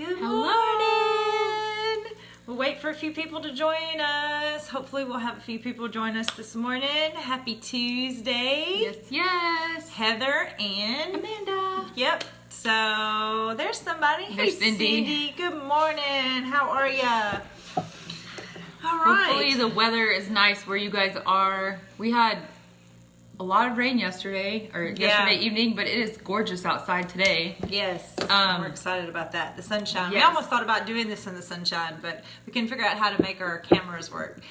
Good Hello. morning. We'll wait for a few people to join us. Hopefully we'll have a few people join us this morning. Happy Tuesday. Yes. Heather and Amanda. Yep. So there's somebody. There's hey, Cindy. Good morning. How are ya? All right. Hopefully the weather is nice where you guys are. We had a lot of rain yesterday evening, but it is gorgeous outside today. Yes, we're excited about that. The sunshine. Yes. We almost thought about doing this in the sunshine, but we couldn't figure out how to make our cameras work.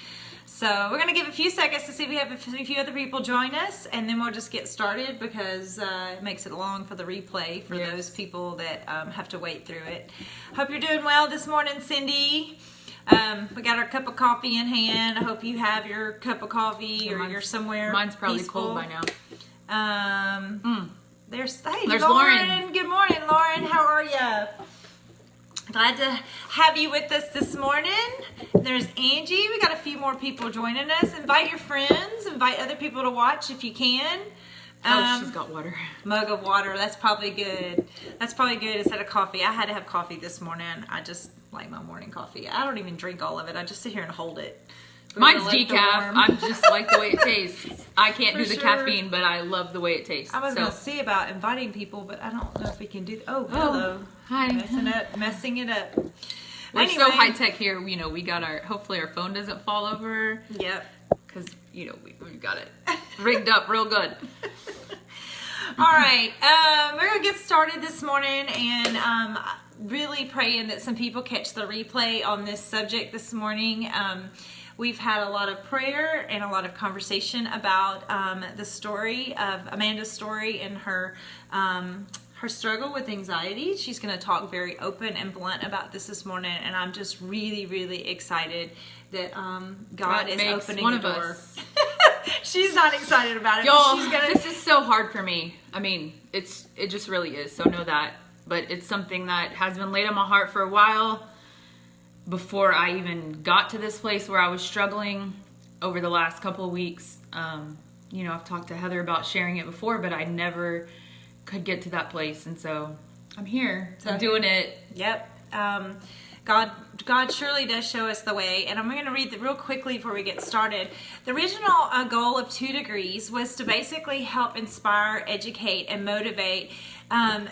So we're going to give a few seconds to see if we have a few other people join us, and then we'll just get started because it makes it long for the replay for those people that have to wait through it. Hope you're doing well this morning, Cindy. We got our cup of coffee in hand. I hope you have your cup of coffee or you're somewhere Mine's probably peaceful. cold by now. There's Lauren. Good morning, Lauren. How are you? Glad to have you with us this morning. There's Angie. We got a few more people joining us. Invite your friends. Invite other people to watch if you can. She's got water. Mug of water. That's probably good. That's probably good instead of coffee. I had to have coffee this morning. I just like my morning coffee. I don't even drink all of it. I just sit here and hold it. Mine's decaf. I'm just like the way it tastes. I can't do the sure. caffeine, but I love the way it tastes. I was going to see about inviting people, but I don't know if we can do that. Oh, hello. Hi. Messing it up. We're so high tech here. You know, we got hopefully our phone doesn't fall over. Yep. Because, we've got it rigged up real good. All right. We're going to get started this morning and really praying that some people catch the replay on this subject this morning. We've had a lot of prayer and a lot of conversation about the story of Amanda's story and her struggle with anxiety. She's going to talk very open and blunt about this morning, and I'm just really, really excited that God is opening the door. She's not excited about it. Y'all, but this is so hard for me. I mean, it just really is. So know that. But it's something that has been laid on my heart for a while. Before I even got to this place where I was struggling over the last couple of weeks. I've talked to Heather about sharing it before, but I never could get to that place. And so I'm here. So I'm doing it. Yep. God surely does show us the way. And I'm going to read real quickly before we get started. The original goal of 2 Degrees was to basically help inspire, educate, and motivate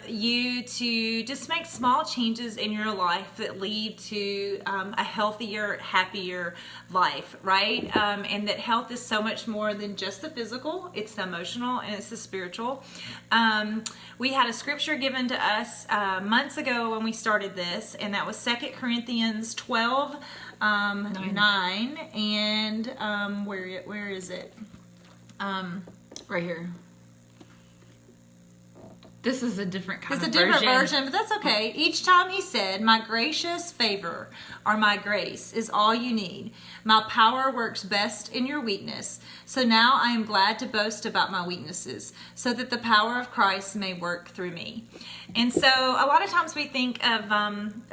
you to just make small changes in your life that lead to a healthier, happier life, right? And that health is so much more than just the physical. It's the emotional and it's the spiritual. We had a scripture given to us months ago when we started this, and that was 2 Corinthians 12, 9. And where is it? Right here. This is a different kind of version. It's a different version, but that's okay. Each time he said, "My gracious favor," or "My grace is all you need. My power works best in your weakness. So now I am glad to boast about my weaknesses, so that the power of Christ may work through me." And so a lot of times we think of,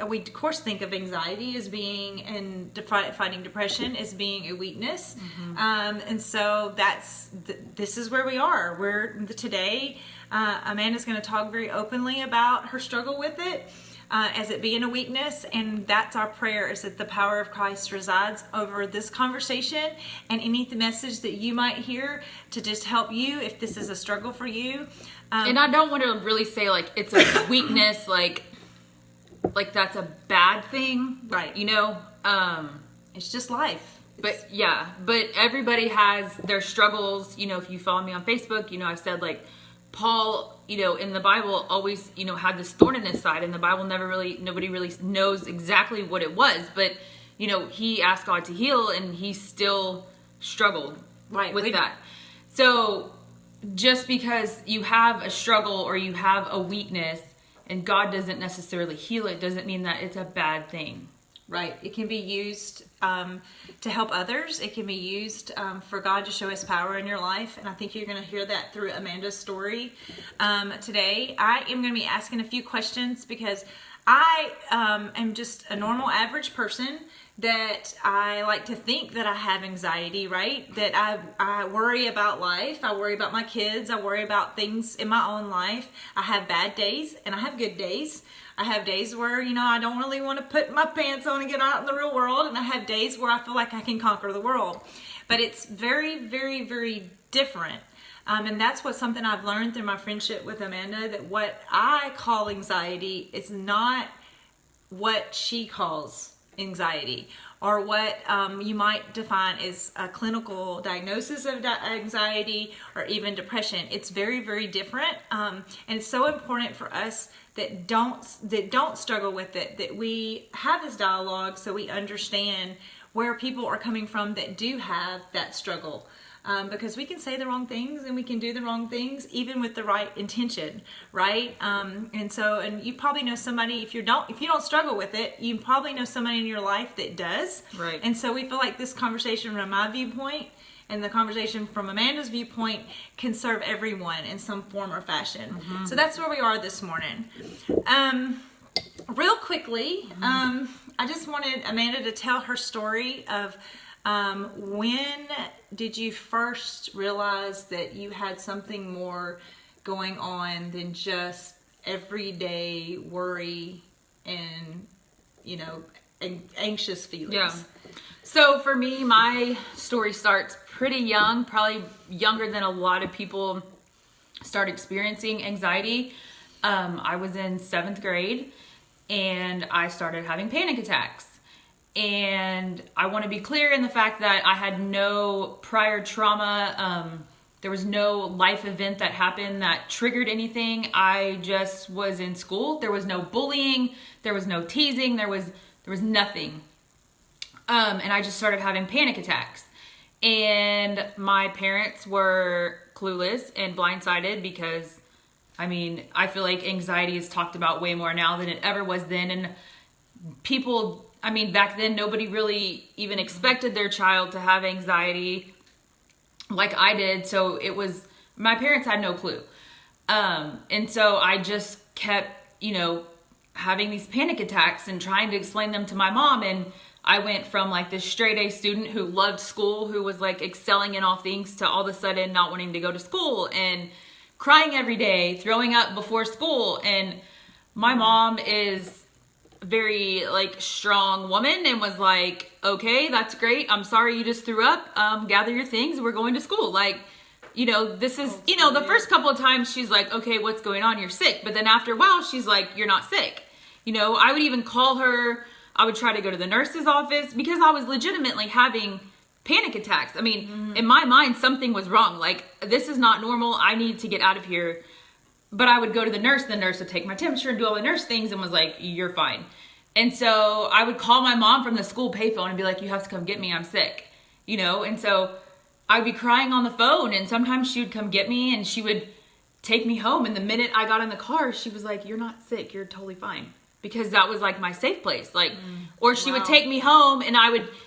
we of course think of anxiety as being, and fighting depression as being a weakness. Mm-hmm. And so this is where we are. Today, Amanda's going to talk very openly about her struggle with it as it being a weakness, and that's our prayer, is that the power of Christ resides over this conversation and any message that you might hear to just help you if this is a struggle for you. And I don't want to really say like it's a weakness, like that's a bad thing, right? It's just life. But everybody has their struggles. If you follow me on Facebook, I've said like Paul, in the Bible always, had this thorn in his side, and the Bible nobody really knows exactly what it was, but, he asked God to heal, and he still struggled with that. So just because you have a struggle or you have a weakness and God doesn't necessarily heal it, doesn't mean that it's a bad thing. Right. It can be used to help others. It can be used for God to show his power in your life. And I think you're going to hear that through Amanda's story today. I am going to be asking a few questions because I am just a normal average person, that I like to think that I have anxiety, right? That I worry about life. I worry about my kids. I worry about things in my own life. I have bad days and I have good days. I have days where, I don't really want to put my pants on and get out in the real world. And I have days where I feel like I can conquer the world. But it's very, very, very different. And that's something I've learned through my friendship with Amanda, that what I call anxiety is not what she calls anxiety, or what you might define as a clinical diagnosis of anxiety or even depression. It's very, very different. And it's so important for us that don't struggle with it, that we have this dialogue so we understand where people are coming from that do have that struggle. Because we can say the wrong things and we can do the wrong things even with the right intention, right? And you probably know somebody, if you don't struggle with it, you probably know somebody in your life that does. Right. And so we feel like this conversation from my viewpoint and the conversation from Amanda's viewpoint can serve everyone in some form or fashion. Mm-hmm. So that's where we are this morning. Real quickly, I just wanted Amanda to tell her story of when did you first realize that you had something more going on than just everyday worry and, anxious feelings? Yeah. So for me, my story starts pretty young, probably younger than a lot of people start experiencing anxiety. I was in 7th grade and I started having panic attacks. And I want to be clear in the fact that I had no prior trauma. There was no life event that happened that triggered anything. I just was in school. There was no bullying. There was no teasing. There was nothing. And I just started having panic attacks. And my parents were clueless and blindsided because, I feel like anxiety is talked about way more now than it ever was then. And people... back then, nobody really even expected their child to have anxiety like I did. So my parents had no clue. And so I just kept, having these panic attacks and trying to explain them to my mom. And I went from like this straight A student who loved school, who was like excelling in all things, to all of a sudden not wanting to go to school and crying every day, throwing up before school. And my mom is very strong woman and was like, okay, that's great. I'm sorry you just threw up. Gather your things. We're going to school. This is, the first couple of times she's like, okay, what's going on? You're sick. But then after a while, she's like, you're not sick. I would even call her. I would try to go to the nurse's office because I was legitimately having panic attacks. In my mind, something was wrong. This is not normal. I need to get out of here. But I would go to the nurse would take my temperature and do all the nurse things and was like, you're fine. And so I would call my mom from the school payphone and be like, you have to come get me, I'm sick. And so I'd be crying on the phone, and sometimes she would come get me and she would take me home. And the minute I got in the car, she was like, you're not sick, you're totally fine. Because that was my safe place. Or she would take me home and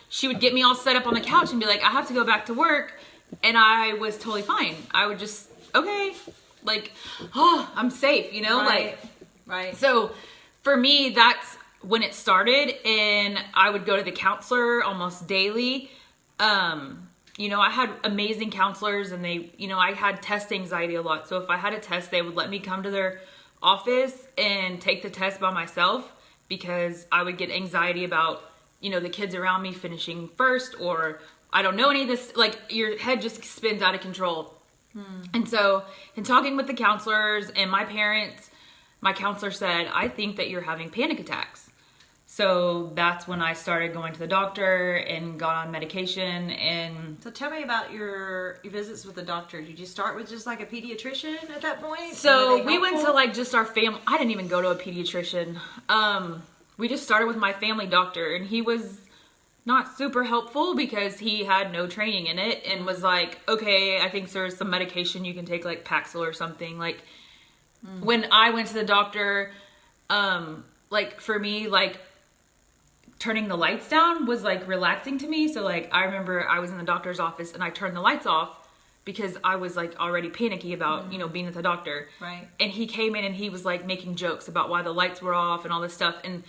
she would get me all set up on the couch and be like, I have to go back to work. And I was totally fine. I would just, okay. I'm safe, Right. So for me, that's when it started, and I would go to the counselor almost daily. I had amazing counselors, and they, I had test anxiety a lot. So if I had a test, they would let me come to their office and take the test by myself, because I would get anxiety about, the kids around me finishing first, or I don't know any of this, your head just spins out of control. And so in talking with the counselors and my parents, my counselor said, I think that you're having panic attacks. So that's when I started going to the doctor and got on medication. And so tell me about your visits with the doctor. Did you start with just a pediatrician at that point? So we went to just our family. I didn't even go to a pediatrician. We just started with my family doctor, and he was not super helpful because he had no training in it and was like, okay, I think there's some medication you can take, like Paxil or something. When I went to the doctor, for me, turning the lights down was relaxing to me. So I remember I was in the doctor's office and I turned the lights off because I was like already panicky about, being at the doctor. Right. And he came in and he was like making jokes about why the lights were off and all this stuff. And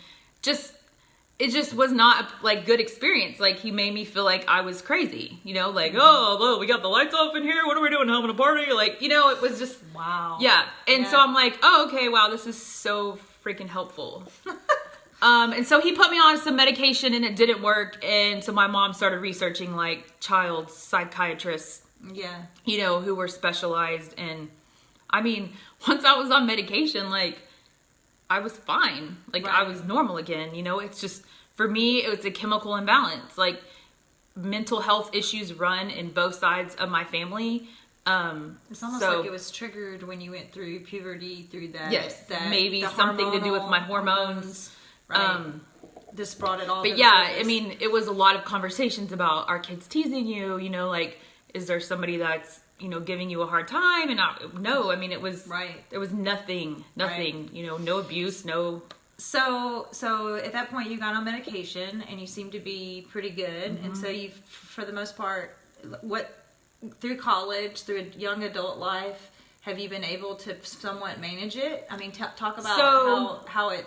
it just was not a like good experience. Like he made me feel like I was crazy, like, oh, we got the lights off in here. What are we doing? Having a party? Like, it was just, wow. Yeah. And Yeah. so I'm like, oh, okay, wow, this is so freaking helpful. And so he put me on some medication and it didn't work. And so my mom started researching like child psychiatrists, Yeah. who were specialized in, I mean, once I was on medication, like I was fine. Like I Right. was normal again, it's just, for me, it was a chemical imbalance. Like mental health issues run in both sides of my family. It's almost So- like it was triggered when you went through puberty, through that. Yes, that maybe the something to do with my hormonal hormones. Right. This brought it all. to But the yeah, surface. I mean, it was a lot of conversations about, are kids teasing you? Like, is there somebody that's, giving you a hard time? And no, I mean, it was, Right. there was nothing, Right. no abuse, no. So at that point you got on medication and you seemed to be pretty good, and so you, for the most part, through college, through a young adult life, have you been able to somewhat manage it? I mean, talk about So- how it.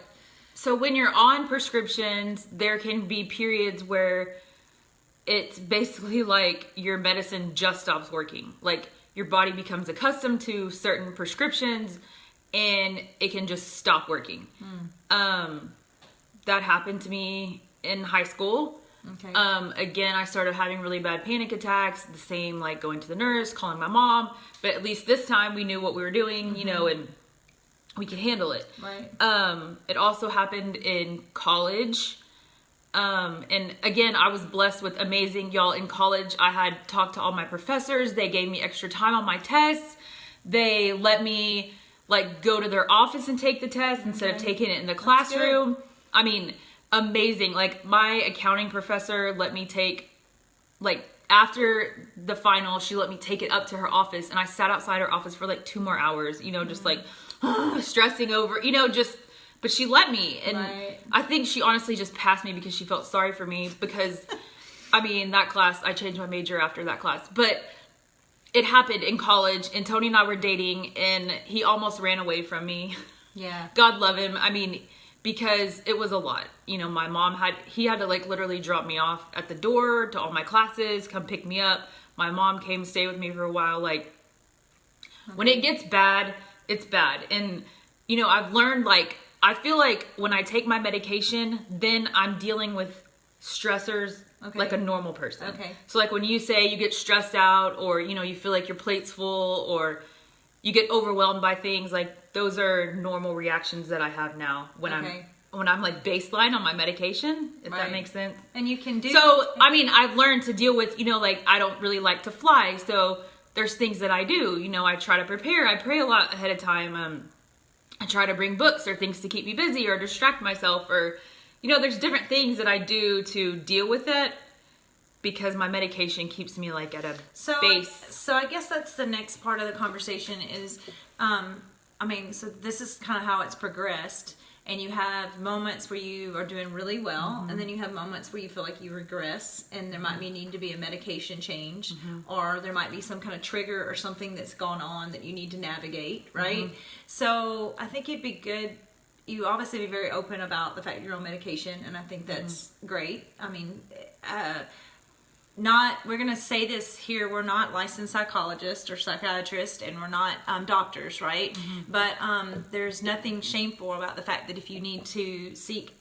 So when you're on prescriptions, there can be periods where it's basically like your medicine just stops working. Like your body becomes accustomed to certain prescriptions and it can just stop working. That happened to me in high school. Okay. Again, I started having really bad panic attacks, the same like going to the nurse, calling my mom, but at least this time we knew what we were doing, and we could handle it. Right. It also happened in college. And again, I was blessed with amazing, y'all. In college, I had talked to all my professors. They gave me extra time on my tests. They let me like go to their office and take the test instead of taking it in the classroom. I mean, amazing. Like my accounting professor let me take, like after the final, she let me take it up to her office, and I sat outside her office for like 2 more hours, just like stressing over, but she let me. And Right. I think she honestly just passed me because she felt sorry for me, because I mean, that class, I changed my major after that class, but it happened in college, and Tony and I were dating, and he almost ran away from me. Yeah. God love him. I mean, because it was a lot. My mom he had to like literally drop me off at the door to all my classes, come pick me up. My mom came stay with me for a while. Like when it gets bad, it's bad. And, I've learned like, I feel like when I take my medication, then I'm dealing with stressors Okay. like a normal person. Okay. So like when you say you get stressed out, or, you feel like your plate's full, or you get overwhelmed by things, like those are normal reactions that I have now when Okay. I'm like baseline on my medication, if Right. that makes sense. And you can do. So, I mean, I've learned to deal with, like I don't really like to fly. So there's things that I do, I try to prepare. I pray a lot ahead of time. I try to bring books or things to keep me busy or distract myself, or, there's different things that I do to deal with it, because my medication keeps me like at a base. So I guess that's the next part of the conversation is, so this is kind of how it's progressed, and you have moments where you are doing really well, and then you have moments where you feel like you regress, and there might need to be a medication change, or there might be some kind of trigger or something that's gone on that you need to navigate, right? So I think it'd be good. You obviously be very open about the fact you're on medication, and I think that's great. I mean, we're going to say this here, we're not licensed psychologists or psychiatrists, and we're not doctors, right? But there's nothing shameful about the fact that if you need to seek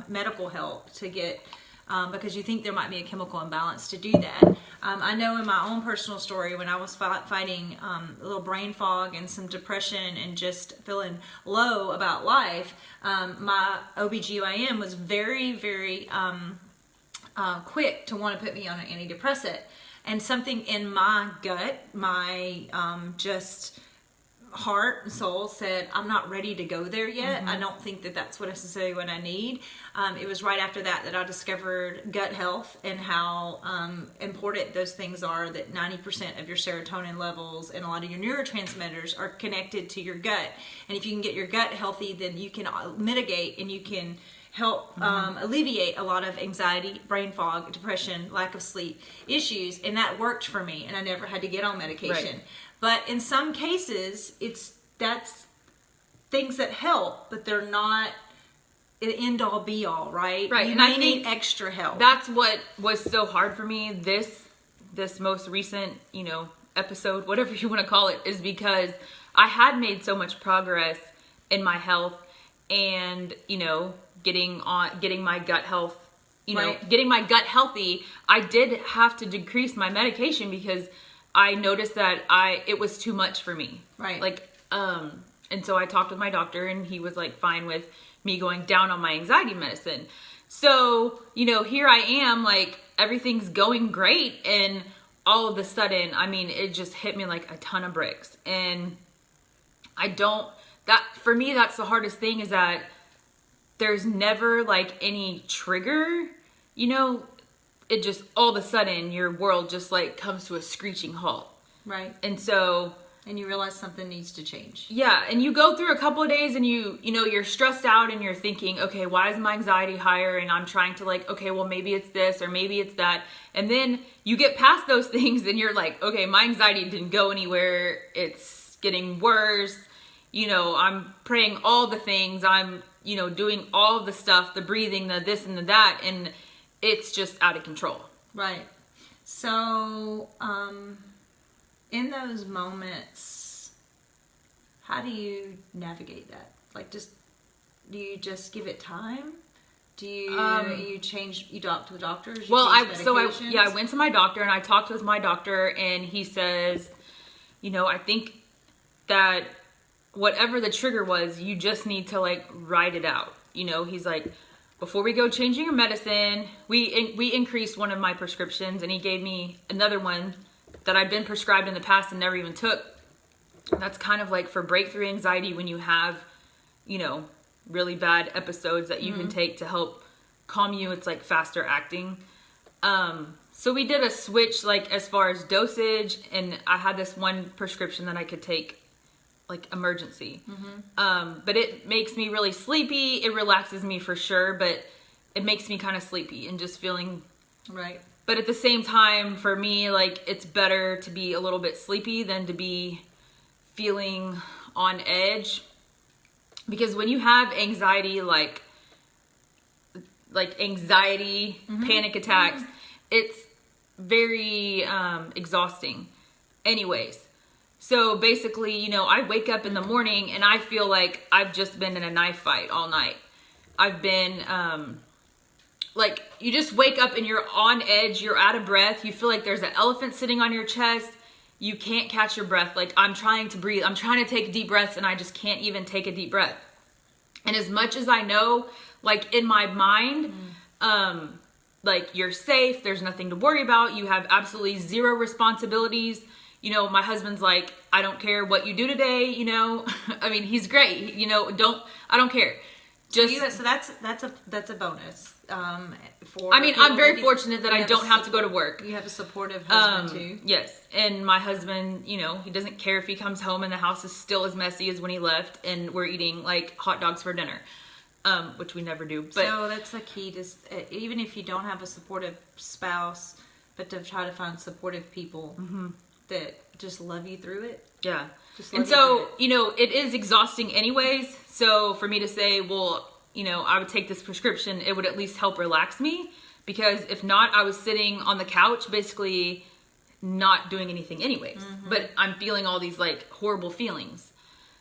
medical help to get, because you think there might be a chemical imbalance, to do that. I know in my own personal story, when I was fighting a little brain fog and some depression and just feeling low about life, my OBGYN was very, very quick to want to put me on an antidepressant. And something in my gut, my heart and soul said, I'm not ready to go there yet. I don't think that that's what necessarily what I need. It was right after that I discovered gut health and how important those things are, that 90% of your serotonin levels and a lot of your neurotransmitters are connected to your gut. And if you can get your gut healthy, then you can mitigate and you can help alleviate a lot of anxiety, brain fog, depression, lack of sleep issues. And that worked for me, and I never had to get on medication. Right. But in some cases, that's things that help, but they're not an end all be all, right? Right. You And I may need think extra help. That's what was so hard for me this most recent, episode, whatever you want to call it, is because I had made so much progress in my health and, getting my gut health, Right. getting my gut healthy. I did have to decrease my medication because I noticed that it was too much for me. Right. And so I talked with my doctor, and he was like fine with me going down on my anxiety medicine. So, here I am, like everything's going great, and all of a sudden, it just hit me like a ton of bricks. And for me, that's the hardest thing, is that there's never like any trigger, it just all of a sudden your world just like comes to a screeching halt. Right. And so, And you realize something needs to change. yeah, and you go through a couple of days and you're stressed out and you're thinking, okay, why is my anxiety higher? And I'm trying to like, okay, well maybe it's this or maybe it's that. And then you get past those things and you're like, okay, my anxiety didn't go anywhere. It's getting worse. I'm praying all the things. I'm, doing all the stuff, the breathing, the this and the that. And it's just out of control. Right. So, in those moments, how do you navigate that? Like, do you just give it time? Do you you talk to the doctors? I went to my doctor and I talked with my doctor, and he says, I think that whatever the trigger was, you just need to like ride it out. He's like, before we go changing your medicine, we increased one of my prescriptions, and he gave me another one that I'd been prescribed in the past and never even took. That's kind of like for breakthrough anxiety, when you have, really bad episodes that you can take to help calm you. It's like faster acting. So we did a switch, like as far as dosage, and I had this one prescription that I could take like emergency. But it makes me really sleepy. It relaxes me for sure, but it makes me kind of sleepy and just feeling Right. But at the same time, for me, like, it's better to be a little bit sleepy than to be feeling on edge. Because when you have anxiety, like anxiety, panic attacks, it's very exhausting. Anyways, so basically, I wake up in the morning and I feel like I've just been in a knife fight all night. I've been... like, you just wake up and you're on edge, you're out of breath, you feel like there's an elephant sitting on your chest, you can't catch your breath. Like, I'm trying to breathe, I'm trying to take deep breaths, and I just can't even take a deep breath. And as much as I know, like, in my mind, like, you're safe, there's nothing to worry about, you have absolutely zero responsibilities. My husband's like, I don't care what you do today, I mean, he's great, I don't care. Just, So that's a bonus. I'm very fortunate that I don't have to go to work. You have a supportive husband too. Yes, and my husband, he doesn't care if he comes home and the house is still as messy as when he left, and we're eating like hot dogs for dinner, which we never do. But so that's the key to even if you don't have a supportive spouse, but to try to find supportive people that just love you through it. Yeah. And so, it is exhausting anyways. So for me to say, well, I would take this prescription, it would at least help relax me. Because if not, I was sitting on the couch basically not doing anything anyways. But I'm feeling all these like horrible feelings.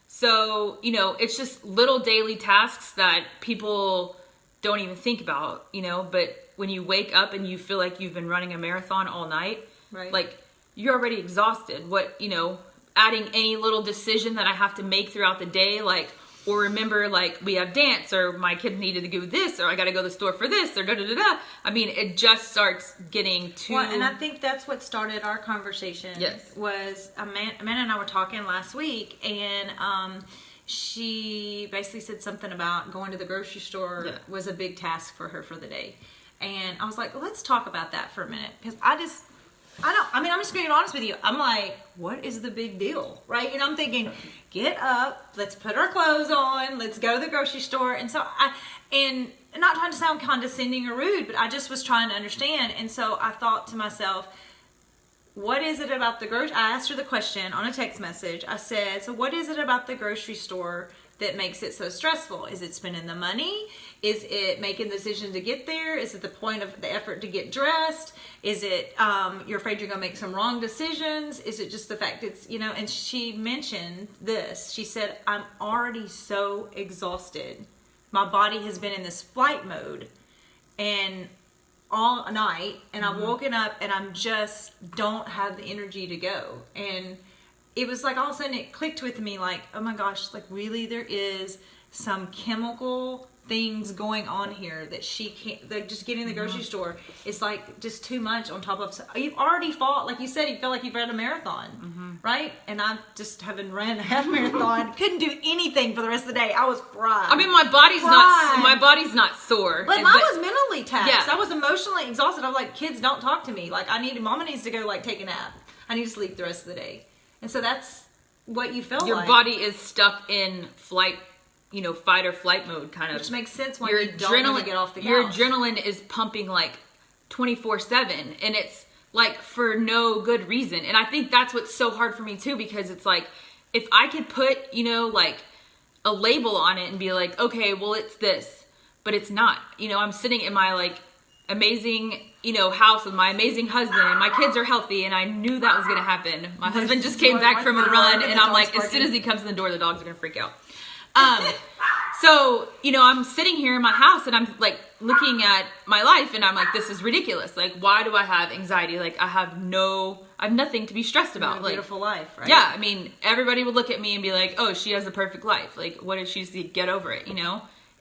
So, it's just little daily tasks that people don't even think about, But when you wake up and you feel like you've been running a marathon all night, right. Like, you're already exhausted. Adding any little decision that I have to make throughout the day, like or remember like we have dance, or my kids needed to do this, or I got to go to the store for this, or da da da da. I mean, it just starts getting too. Well, and I think that's what started our conversation. Yes. Was Amanda and I were talking last week, and she basically said something about going to the grocery store was a big task for her for the day. And I was like, well, let's talk about that for a minute. Because I'm just being honest with you. I'm like, what is the big deal? Right? And I'm thinking, get up, let's put our clothes on, let's go to the grocery store. And so and not trying to sound condescending or rude, but I just was trying to understand. And so I thought to myself, what is it about the grocery? I asked her the question on a text message. I said, so what is it about the grocery store that makes it so stressful? Is it spending the money? Is it making the decision to get there? Is it the point of the effort to get dressed? Is it you're afraid you're going to make some wrong decisions? Is it just the fact it's, and she mentioned this. She said, I'm already so exhausted. My body has been in this flight mode and all night, and I've woken up and I'm just don't have the energy to go. And it was like all of a sudden it clicked with me like, oh my gosh, like really there is some chemical things going on here that she can't, like just getting to the grocery store is like just too much on top of, you've already fought, like you said, you feel like you've run a marathon, right? And I just haven't ran a half marathon, couldn't do anything for the rest of the day. I was fried. I mean, my body's not sore. But mine was mentally taxed. Yeah. I was emotionally exhausted. I was like, kids, don't talk to me. Like mama needs to go like take a nap. I need to sleep the rest of the day. And so that's what you feel like. Your body is stuck in fight or flight mode kind of. Which makes sense when you don't want to get off the couch. Your adrenaline is pumping like 24/7, and it's like for no good reason. And I think that's what's so hard for me too, because it's like, if I could put, like a label on it and be like, okay, well it's this, but it's not. I'm sitting in my like amazing, house with my amazing husband, and my kids are healthy, and I knew that was going to happen. My husband just came back from a run, and I'm like, as soon as he comes in the door, the dogs are going to freak out. So, I'm sitting here in my house, and I'm like looking at my life, and I'm like, this is ridiculous. Like, why do I have anxiety? Like, I have nothing to be stressed about. Like, beautiful life, right? Yeah. I mean, everybody would look at me and be like, oh, she has the perfect life. Like, what did she see? Get over it,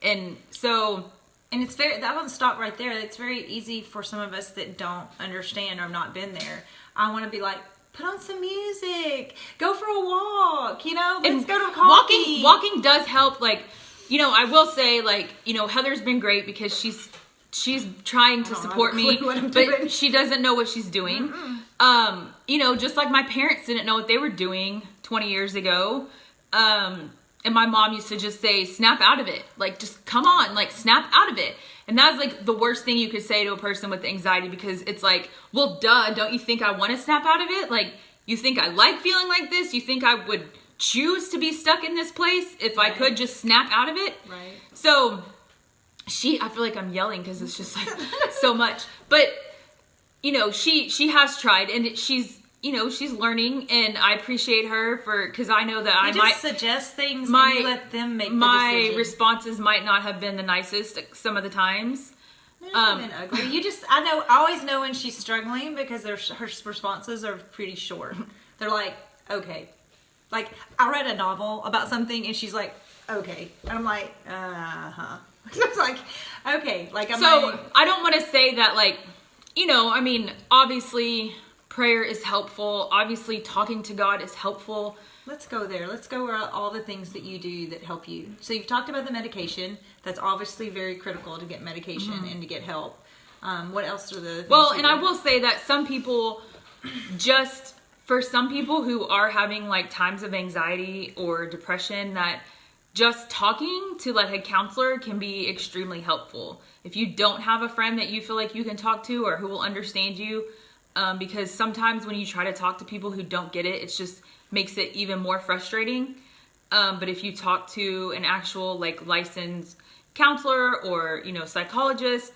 And so, and it's that doesn't stop right there. It's very easy for some of us that don't understand or have not been there. I want to be like, put on some music, go for a walk, let's go to coffee. Walking does help. Like, I will say, like, Heather's been great because she's trying to support me, but she doesn't know what she's doing. Just like my parents didn't know what they were doing 20 years ago. And my mom used to just say, snap out of it. Like, just come on, like, snap out of it. And that's like the worst thing you could say to a person with anxiety, because it's like, well, duh, don't you think I want to snap out of it? Like, you think I like feeling like this? You think I would choose to be stuck in this place if I could just snap out of it? Right. So I feel like I'm yelling because it's just like so much. But, she has tried, and she's learning, and I appreciate her because I know that I might suggest things and you let them make the decision. My responses might not have been the nicest some of the times. Been ugly. I always know when she's struggling because her responses are pretty short. They're like, okay. Like, I read a novel about something and she's like, okay. And I'm like, uh-huh. It's like, okay. Like, I don't want to say that, like, I mean, obviously prayer is helpful. Obviously, talking to God is helpful. Let's go there. Let's go over all the things that you do that help you. So you've talked about the medication. That's obviously very critical to get medication and to get help. What else are the things I will say that for some people who are having like times of anxiety or depression, that just talking to like a counselor can be extremely helpful. If you don't have a friend that you feel like you can talk to or who will understand you, because sometimes when you try to talk to people who don't get it, it just makes it even more frustrating. But if you talk to an actual like licensed counselor or, psychologist,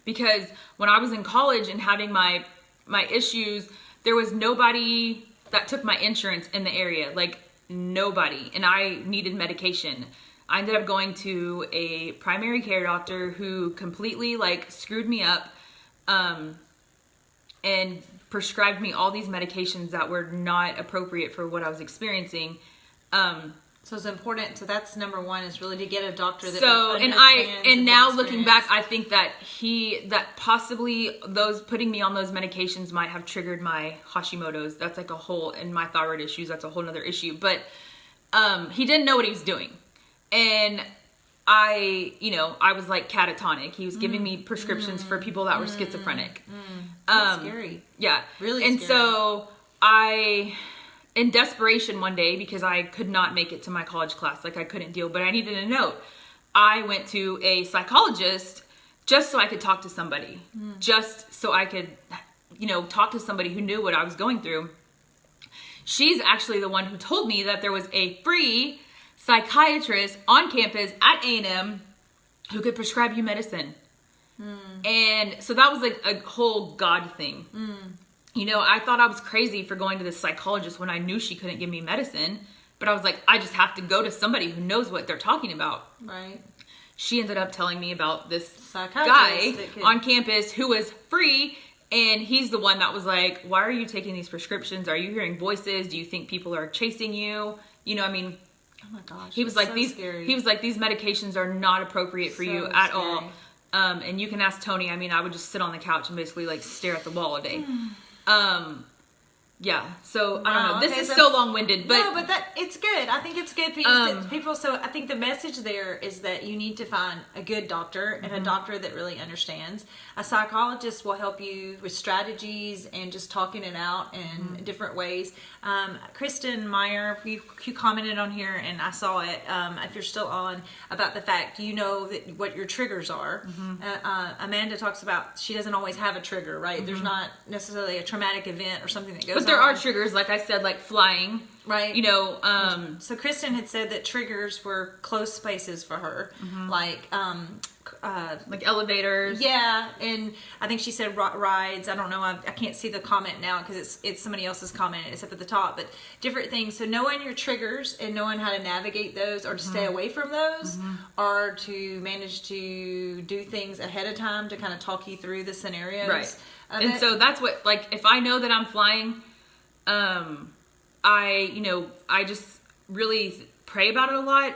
because when I was in college and having my issues, there was nobody that took my insurance in the area, like nobody. And I needed medication. I ended up going to a primary care doctor who completely like screwed me up, and prescribed me all these medications that were not appropriate for what I was experiencing. So it's important. So that's number one, is really to get a doctor that So, and now looking back, I think that possibly those putting me on those medications might have triggered my Hashimoto's. That's like and my thyroid issues, that's a whole nother issue. But he didn't know what he was doing. And I was like catatonic. He was giving me prescriptions for people that were schizophrenic. That's scary. Yeah. Really and scary. So in desperation one day, because I could not make it to my college class, like I couldn't deal, but I needed a note. I went to a psychologist just so I could talk to somebody, just so I could, talk to somebody who knew what I was going through. She's actually the one who told me that there was a free psychiatrist on campus at A&M who could prescribe you medicine. And so that was like a whole God thing. I thought I was crazy for going to this psychologist when I knew she couldn't give me medicine. But I was like, I just have to go to somebody who knows what they're talking about. Right. She ended up telling me about this Psychiatrist guy on campus who was free. And he's the one that was like, why are you taking these prescriptions? Are you hearing voices? Do you think people are chasing you? Oh my gosh. He was like, scary. he was like, these medications are not appropriate for you at all. And you can ask Tony. I would just sit on the couch and basically like stare at the wall all day. Yeah, so I don't know. This is so long-winded, but no, but it's good. I think it's good because people. So I think the message there is that you need to find a good doctor and a doctor that really understands. A psychologist will help you with strategies and just talking it out in different ways. Kristen Meyer, you commented on here, and I saw it. If you're still on, about the fact that what your triggers are. Amanda talks about she doesn't always have a trigger, right? There's not necessarily a traumatic event or something that goes. But there are triggers, like I said, like flying. Right. So Kristen had said that triggers were close spaces for her, like elevators. Yeah, and I think she said rides. I don't know. I can't see the comment now because it's somebody else's comment. It's up at the top, but different things. So knowing your triggers and knowing how to navigate those, or to stay away from those, or to manage to do things ahead of time to kind of talk you through the scenarios. Right. And so that's what, like, if I know that I'm flying, I just really pray about it a lot.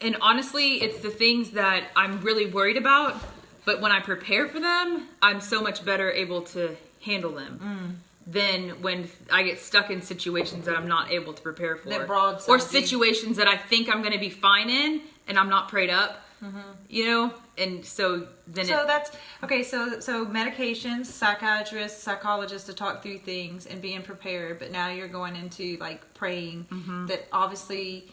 And honestly, it's the things that I'm really worried about, but when I prepare for them, I'm so much better able to handle them than when I get stuck in situations that I'm not able to prepare for. Or situations that I think I'm going to be fine in, and I'm not prayed up, and so then that's okay. So medications, psychiatrists, psychologists to talk through things and being prepared. But now you're going into like praying. That obviously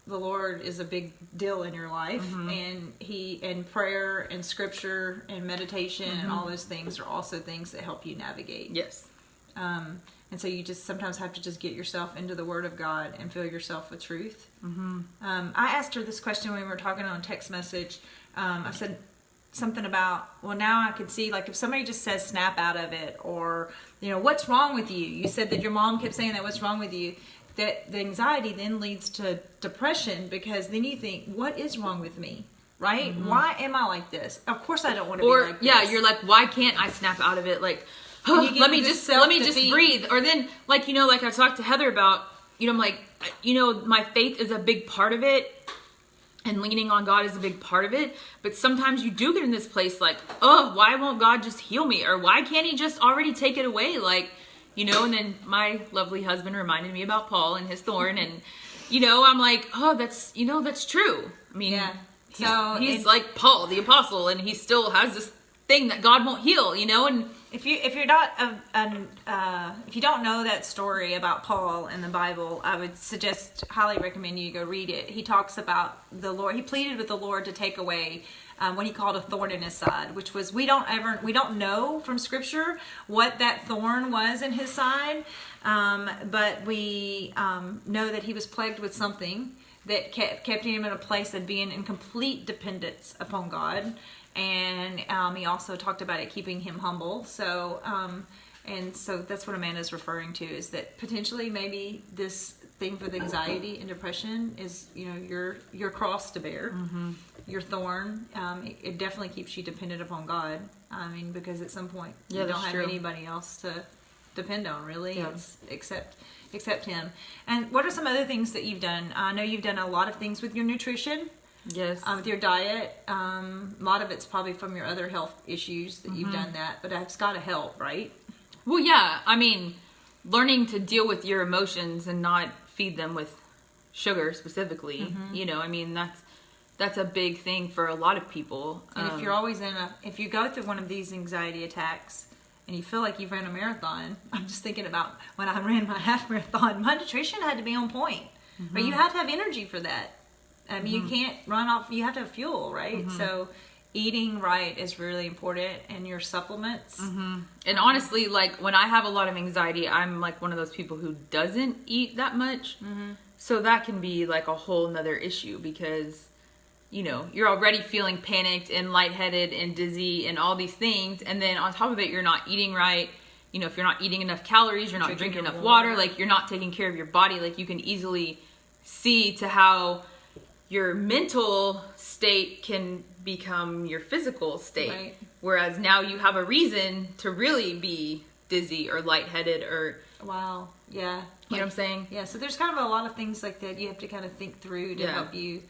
the Lord is a big deal in your life, and prayer and scripture and meditation and all those things are also things that help you navigate. Yes. And so you just sometimes have to just get yourself into the Word of God and fill yourself with truth. I asked her this question when we were talking on text message. I said something about, well, now I can see, like, if somebody just says snap out of it, or, what's wrong with you? You said that your mom kept saying that, what's wrong with you? That the anxiety then leads to depression, because then you think, what is wrong with me? Right? Why am I like this? Of course I don't want to be like this. Yeah, you're like, why can't I snap out of it? Like, let me just breathe. Or then, like I talked to Heather about, I'm like, my faith is a big part of it, and leaning on God is a big part of it. But sometimes you do get in this place like, oh, why won't God just heal me? Or why can't he just already take it away? Like, and then my lovely husband reminded me about Paul and his thorn. And, I'm like, oh, that's true. I mean, yeah. he's like Paul, the apostle, and he still has this thing that God won't heal, and if you're not if you don't know that story about Paul in the Bible, I would highly recommend you go read it. He talks about the Lord. He pleaded with the Lord to take away what he called a thorn in his side, which was, we don't know from Scripture what that thorn was in his side, but we know that he was plagued with something that kept him in a place of being in complete dependence upon God. And he also talked about it keeping him humble. So, and so that's what Amanda's referring to, is that potentially maybe this thing for the anxiety and depression is, your cross to bear, your thorn. It definitely keeps you dependent upon God. I mean, because at some point you don't have anybody else to depend on, really. Yeah. It's except him. And what are some other things that you've done? I know you've done a lot of things with your nutrition, Yes. with your diet. A lot of it's probably from your other health issues that you've done that, but it's got to help, right? Well, yeah. I mean, learning to deal with your emotions and not feed them with sugar specifically. You know, I mean, that's a big thing for a lot of people. And if you're always if you go through one of these anxiety attacks and you feel like you've ran a marathon, I'm just thinking about when I ran my half marathon, my nutrition had to be on point. But you have to have energy for that. I mean, you can't run off, you have to have fuel, right? So eating right is really important, and your supplements. And honestly, like when I have a lot of anxiety, I'm like one of those people who doesn't eat that much. So that can be like a whole nother issue because, you know, you're already feeling panicked and lightheaded and dizzy and all these things. And then on top of it, you're not eating right. You know, if you're not eating enough calories, you're not drinking enough water, like you're not taking care of your body. Like you can easily see to how your mental state can become your physical state. Right. Whereas now you have a reason to really be dizzy or lightheaded or, Wow. Yeah. you know what I'm saying? Yeah, so there's kind of a lot of things like that you have to kind of think through to Yeah. help you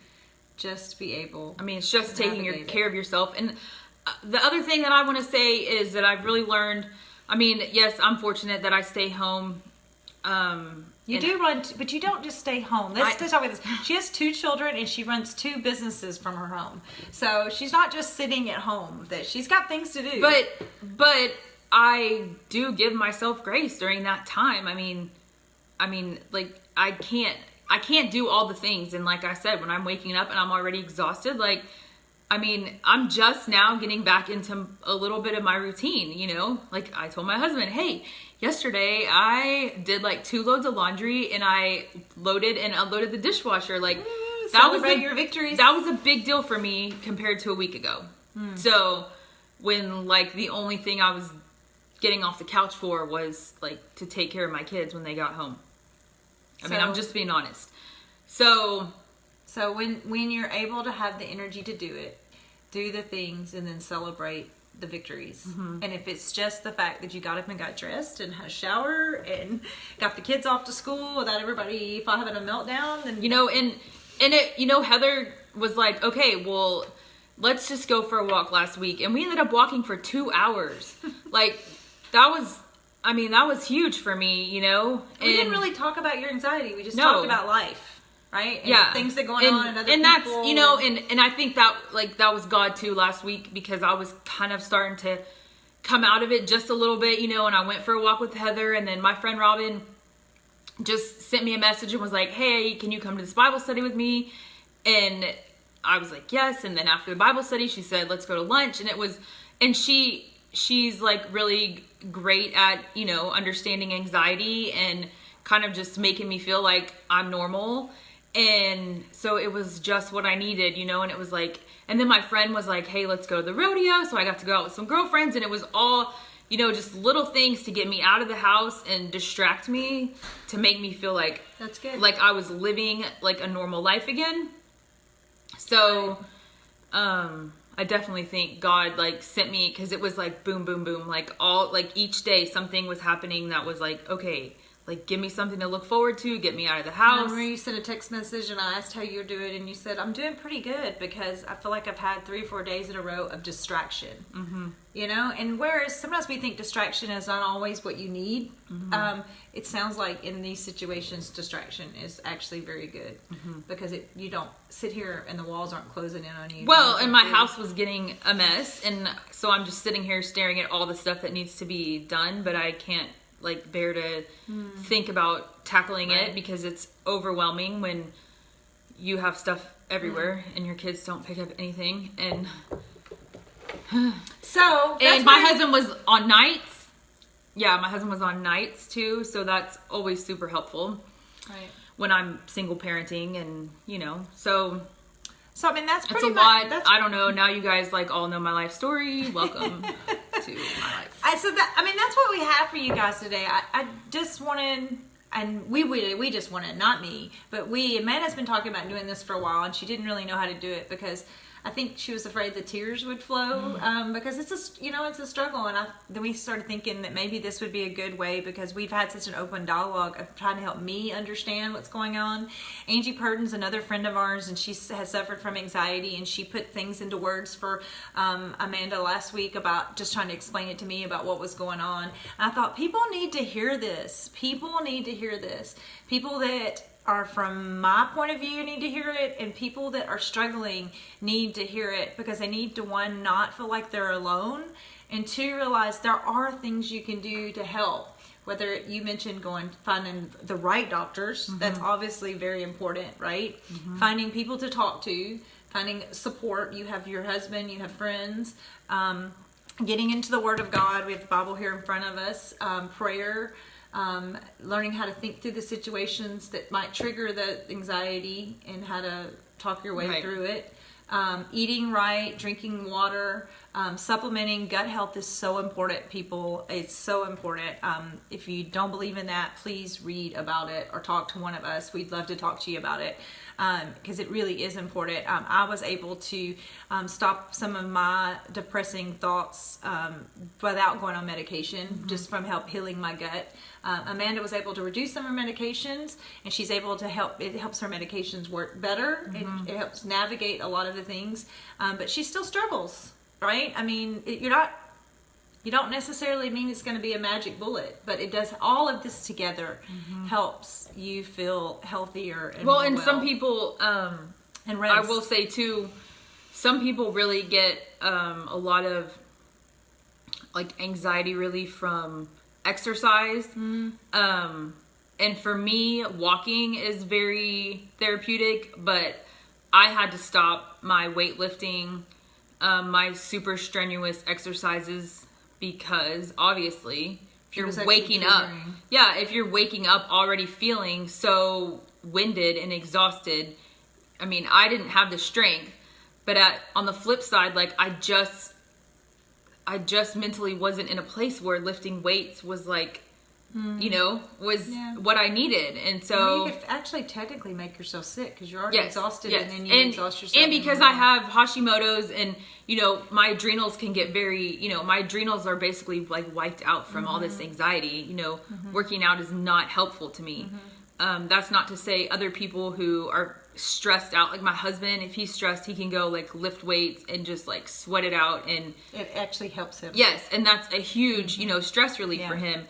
just be able. I mean, it's just taking Navigate it. care of yourself. And the other thing that I want to say is that I've really learned, I mean, yes, I'm fortunate that I stay home. You and- do run, but you don't just stay home. Let's talk about this. She has 2 children and she runs 2 businesses from her home. So she's not just sitting at home. That she's got things to do. But I do give myself grace during that time. I mean, like I can't do all the things. And like I said, when I'm waking up and I'm already exhausted, like, I mean, I'm just now getting back into a little bit of my routine, you know? Like I told my husband, hey, yesterday I did like 2 loads of laundry and I loaded and unloaded the dishwasher. Like Celebrate your victories. That was a big deal for me compared to a week ago. So when like the only thing I was getting off the couch for was like to take care of my kids when they got home. I mean, I'm just being honest. So when you're able to have the energy to do it, do the things and then celebrate the victories. And if it's just the fact that you got up and got dressed and had a shower and got the kids off to school without everybody having a meltdown, then you know, and it, you know, Heather was like, okay, well, let's just go for a walk last week, and we ended up walking for 2 hours. Like that was huge for me, you know. we didn't really talk about your anxiety. We just No. talked about life. Right? And things that going on and other people. that's, you know, and I think that like that was God too last week because I was kind of starting to come out of it just a little bit, you know, and I went for a walk with Heather, and then my friend Robin just sent me a message and was like, hey, can you come to this Bible study with me? And I was like, yes. And then after the Bible study, she said, let's go to lunch. And she's like really great at, you know, understanding anxiety and kind of just making me feel like I'm normal. And so it was just what I needed, you know. And it was like, and then my friend was like, hey, let's go to the rodeo. So I got to go out with some girlfriends, and it was all, you know, just little things to get me out of the house and distract me to make me feel like that's good. Like I was living like a normal life again. So I definitely think God like sent me, because it was like boom, boom, boom, like all like each day something was happening that was like, okay, like give me something to look forward to, get me out of the I house. remember you sent a text message and I asked how you're doing, and you said, I'm doing pretty good because I feel like I've had 3 or 4 days in a row of distraction. You know, and whereas sometimes we think distraction is not always what you need, it sounds like in these situations distraction is actually very good because you don't sit here and the walls aren't closing in on you. Well, and my house was getting a mess, and so I'm just sitting here staring at all the stuff that needs to be done, but I can't like bear to think about tackling it because it's overwhelming when you have stuff everywhere and your kids don't pick up anything. And so and my husband was on nights. Yeah, my husband was on nights too, so that's always super helpful. Right. When I'm single parenting, and you know, so I mean that's pretty it's a lot. I don't know. Now you guys like all know my life story. Welcome to my life. That's what we have for you guys today. I just wanted, and we just wanted, not me, but Amanda's been talking about doing this for a while, and she didn't really know how to do it because I think she was afraid the tears would flow because it's a struggle. And then we started thinking that maybe this would be a good way, because we've had such an open dialogue of trying to help me understand what's going on. Angie Purdon's another friend of ours, and she has suffered from anxiety, and she put things into words for Amanda last week about just trying to explain it to me about what was going on. And I thought, people need to hear this. People need to hear this. People that are from my point of view need to hear it, and people that are struggling need to hear it, because they need to, one, not feel like they're alone, and two, realize there are things you can do to help. Whether you mentioned finding the right doctors, that's obviously very important, right? Finding people to talk to, finding support. You have your husband, you have friends, getting into the Word of God. We have the Bible here in front of us, prayer, learning how to think through the situations that might trigger the anxiety and how to talk your way through it. Eating right, drinking water, supplementing. Gut health is so important, people. It's so important. If you don't believe in that, please read about it or talk to one of us. We'd love to talk to you about it, because it really is important. I was able to stop some of my depressing thoughts without going on medication, just from help healing my gut. Amanda was able to reduce some of her medications, and she's able to it helps her medications work better. It helps navigate a lot of the things, but she still struggles, right? I mean, you don't necessarily mean it's going to be a magic bullet, but it does. All of this together helps you feel healthier and more well. Some people, and rest. I will say too, some people really get a lot of like anxiety relief from exercise. And for me, walking is very therapeutic, but I had to stop my weightlifting, my super strenuous exercises, because obviously if you're waking up, if you're waking up already feeling so winded and exhausted, I mean, I didn't have the strength, but on the flip side, like I just mentally wasn't in a place where lifting weights was like, was what I needed. And so you could actually technically make yourself sick, because you're already exhausted, and then you exhaust yourself. And because I have Hashimoto's, and my adrenals can get very, my adrenals are basically like wiped out from all this anxiety. Working out is not helpful to me. That's not to say other people who are stressed out, like my husband, if he's stressed, he can go like lift weights and just like sweat it out, and it actually helps him. Yes, and that's a huge stress relief for him.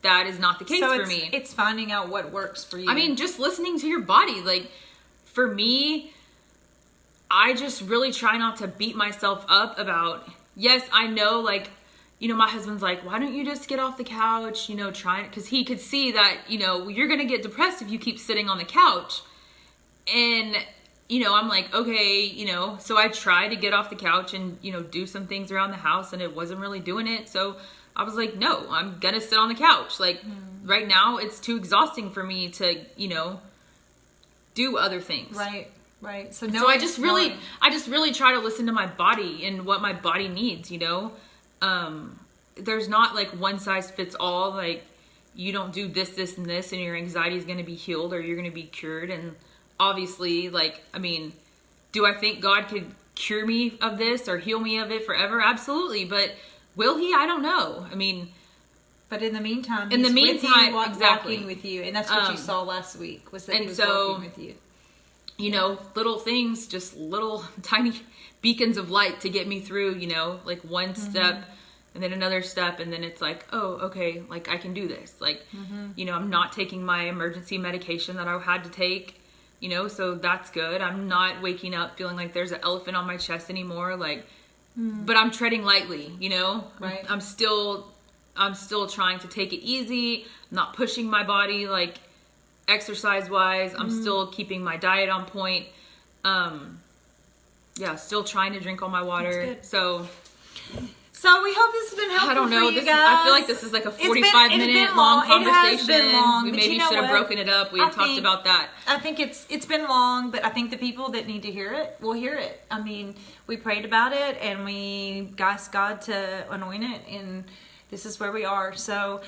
That is not the case for me. It's finding out what works for you. I mean, just listening to your body. Like for me, I just really try not to beat myself up about, yes, I know, like, my husband's like, why don't you just get off the couch, try it, because he could see that, you're going to get depressed if you keep sitting on the couch. And, I'm like, okay, so I tried to get off the couch and, do some things around the house, and it wasn't really doing it. So I was like, no, I'm going to sit on the couch. Like right now it's too exhausting for me to, do other things. Right. So I just really try to listen to my body and what my body needs, There's not like one size fits all. Like you don't do this, and this, and your anxiety is going to be healed or you're going to be cured. And obviously, like, I mean, do I think God could cure me of this or heal me of it forever? Absolutely. But will he? I don't know. I mean, but in the meantime, he's exactly walking with you, and that's what you saw last week. Was that he was walking with you? Little things, just little tiny beacons of light to get me through. Like one step, and then another step, and then it's like, oh, okay, like I can do this. Like, I'm not taking my emergency medication that I had to take. So that's good. I'm not waking up feeling like there's an elephant on my chest anymore. Like. But I'm treading lightly, Right. I'm still trying to take it easy. I'm not pushing my body like exercise wise. I'm still keeping my diet on point. Still trying to drink all my water. So we hope this has been helpful. I don't know. For you guys. I feel like this is like a 45-minute long conversation. It has been long. We maybe should have broken it up. We talked about that. I think it's been long, but I think the people that need to hear it will hear it. I mean, we prayed about it and we asked God to anoint it, and this is where we are. So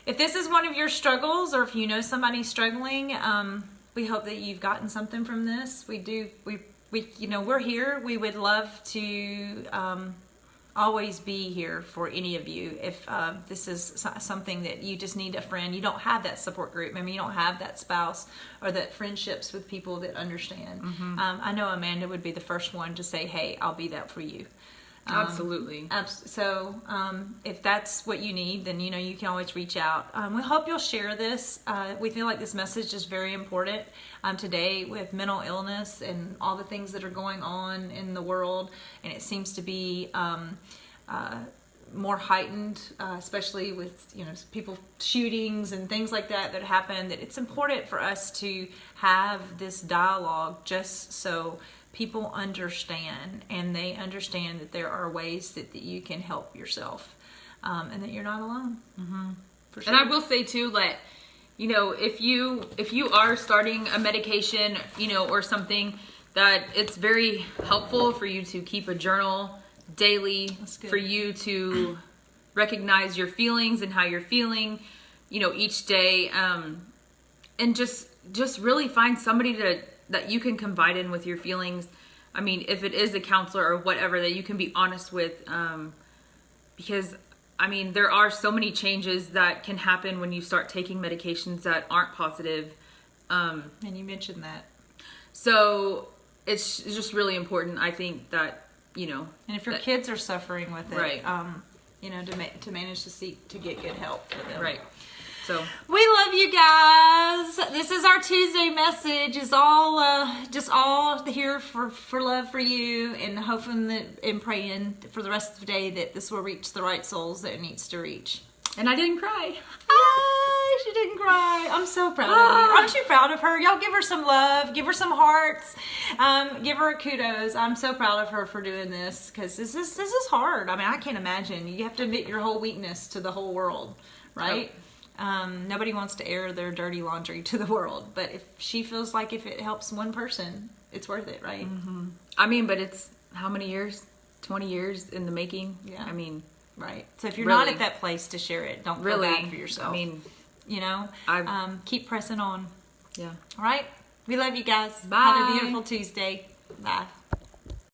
if this is one of your struggles, or if you know somebody struggling, we hope that you've gotten something from this. We we're here. We would love to always be here for any of you. If this is something that you just need a friend, you don't have that support group. Maybe you don't have that spouse or that friendships with people that understand. I know Amanda would be the first one to say, hey, I'll be that for you. Absolutely. So if that's what you need, then you can always reach out. We hope you'll share this. We feel like this message is very important today with mental illness and all the things that are going on in the world, and it seems to be more heightened, especially with people shootings and things like that happen. That it's important for us to have this dialogue just so people understand, and they understand that there are ways that you can help yourself, and that you're not alone. For sure. And I will say too, that if you are starting a medication, or something, that it's very helpful for you to keep a journal daily, for you to recognize your feelings and how you're feeling, each day, and just really find somebody that you can confide in with your feelings. I mean, if it is a counselor or whatever, that you can be honest with, because I mean, there are so many changes that can happen when you start taking medications that aren't positive. And you mentioned that. So it's just really important, I think, that, and if your kids are suffering with it, right. To manage to get good help for them. Right. So we love you guys. This is our Tuesday message. It's all just all here for love for you, and hoping that and praying for the rest of the day that this will reach the right souls that it needs to reach. And I didn't cry. Yay, she didn't cry. I'm so proud of you. Aren't you proud of her? Y'all give her some love. Give her some hearts. Give her a kudos. I'm so proud of her for doing this, because this is hard. I mean, I can't imagine. You have to admit your whole weakness to the whole world, right? Oh. Nobody wants to air their dirty laundry to the world, but if she feels like if it helps one person, it's worth it, right? I mean, but it's how many years? 20 years in the making? Yeah. I mean, right. So if you're not at that place to share it, don't feel bad for yourself. I mean, keep pressing on. Yeah. All right. We love you guys. Bye. Have a beautiful Tuesday. Bye.